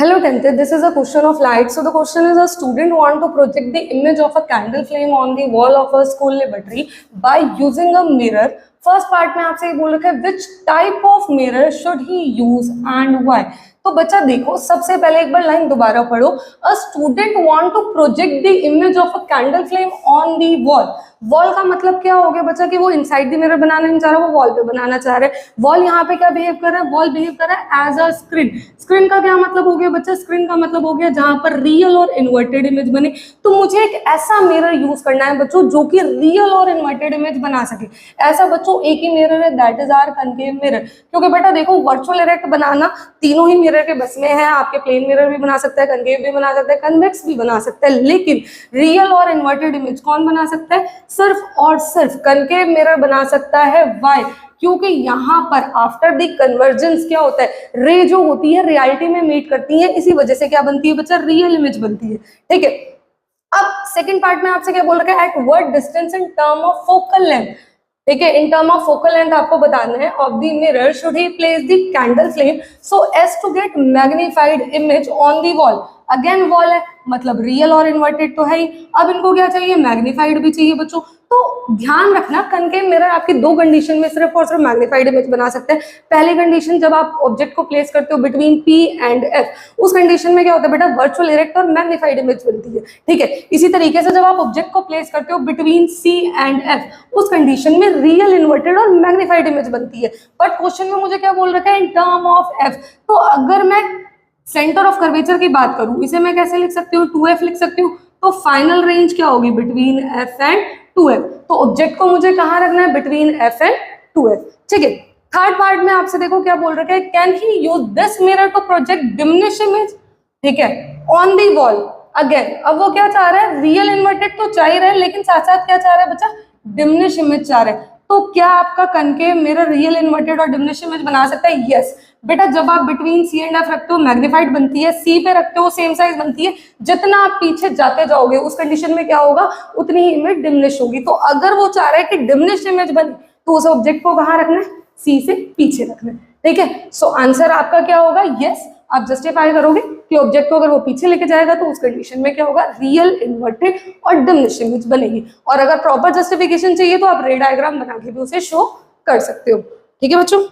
Hello, 10th. This is a question of light. So the question is, a student want to project the image of a candle flame on the wall of a school laboratory by using a mirror. First part में आपसे ये बोल रखा है which type of mirror should he use and why. तो बच्चा देखो, सबसे पहले एक बार लाइन दोबारा पढ़ो। A student want to project the image of a candle flame on the wall. Wall का मतलब क्या हो गया बच्चा कि वो इनसाइड द मिरर बनाना नहीं चाह रहा, वो वॉल पे बनाना चाह रहे हैं। वॉल यहाँ पे क्या बिहेव कर रहा है? वॉल बिहेव कर रहा है एज अ स्क्रीन। स्क्रीन का क्या मतलब हो गया बच्चा? स्क्रीन का मतलब हो गया जहां पर रियल और इन्वर्टेड इमेज बने। तो मुझे एक ऐसा मिरर यूज करना है बच्चों जो कि रियल और इन्वर्टेड इमेज बना सके। ऐसा बच्चों एक ही मिरर है, that is our concave mirror. क्योंकि बेटा देखो, वर्चुअल इरेक्ट बनाना तीनों ही मिरर के बस में है। आपके प्लेन मिरर भी बना सकता है, कनकेव भी बना सकता है, कन्वेक्स भी बना सकता है। लेकिन रियल और इन्वर्टेड इमेज कौन बना सकता है? सिर्फ और सिर्फ कनकेव मिरर बना सकता है। व्हाई? क्योंकि यहाँ पर आफ्टर द कन्वर्जेंस क्या होता है? रे जो होती है रियलिटी में मीट करती है, इसी वजह से क्या बनती है बच्चा? रियल इमेज बनती है। ठीक है, अब सेकंड पार्ट में आपसे क्या बोल रखा है? At what distance in term of focal length. ठीक है, in term of focal length आपको बताना है of the mirror should he place the candle flame so as to get magnified image on the wall. Again wall है मतलब real और inverted तो है ही। अब इनको क्या चाहिए? मैग्नीफाइड भी चाहिए बच्चों। तो ध्यान रखना, कनकेव मिरर आपकी दो कंडीशन में सिर्फ और सिर्फ मैग्नीफाइड इमेज बना सकते हैं। पहली कंडीशन जब आप ऑब्जेक्ट को प्लेस करते हो बिटवीन P एंड F, उस कंडीशन में क्या होता है बेटा? वर्चुअल इरेक्ट और मैग्नीफाइड इमेज बनती है। ठीक है, इसी तरीके से जब आप ऑब्जेक्ट को प्लेस करते हो बिटवीन C एंड F, उस कंडीशन में रियल इन्वर्टेड और मैग्नीफाइड इमेज बनती है। बट क्वेश्चन में मुझे क्या बोल रखा है? In term of F। तो अगर मैं सेंटर ऑफ कर्वेचर की बात करूं, इसे मैं कैसे लिख सकती हूँ? 2F लिख सकती हूँ। तो फाइनल रेंज क्या होगी? Between F and 2F। तो ऑब्जेक्ट को मुझे कहाँ रखना है? Between F and 2F। ठीक है, थर्ड पार्ट में आपसे देखो क्या बोल रखा है? Can he use this mirror to project diminish image, ठीक है, ऑन दी वॉल। अगेन अब वो क्या चाह रहा है? रियल इन्वर्टेड तो चाह ही रहा है, लेकिन साथ साथ क्या चाह रहा है बच्चा? डिमिनिश इमेज चाह रहा है। तो क्या आपका कनकेव मिरर रियल इन्वर्टेड और डिमिनिश इमेज बना सकता है? यस बेटा, जब आप बिटवीन C एंड F रखते हो मैग्नीफाइड बनती है, C पे रखते हो सेम साइज बनती है। जितना आप पीछे जाते जाओगे उस कंडीशन में क्या होगा? उतनी ही इमेज डिमिनिश होगी। तो अगर वो चाह रहा है कि डिमिनिश इमेज बने तो उस ऑब्जेक्ट को कहाँ रखना है? C से पीछे रखना है। ठीक है, सो आंसर आपका क्या होगा? यस। आप जस्टिफाई करोगे कि ऑब्जेक्ट को अगर वो पीछे लेके जाएगा तो उस कंडीशन में क्या होगा? रियल इन्वर्टेड और डिमिनिश इमेज बनेगी। और अगर प्रॉपर जस्टिफिकेशन चाहिए तो आप रे डायग्राम बना के भी उसे शो कर सकते हो। ठीक है बच्चों।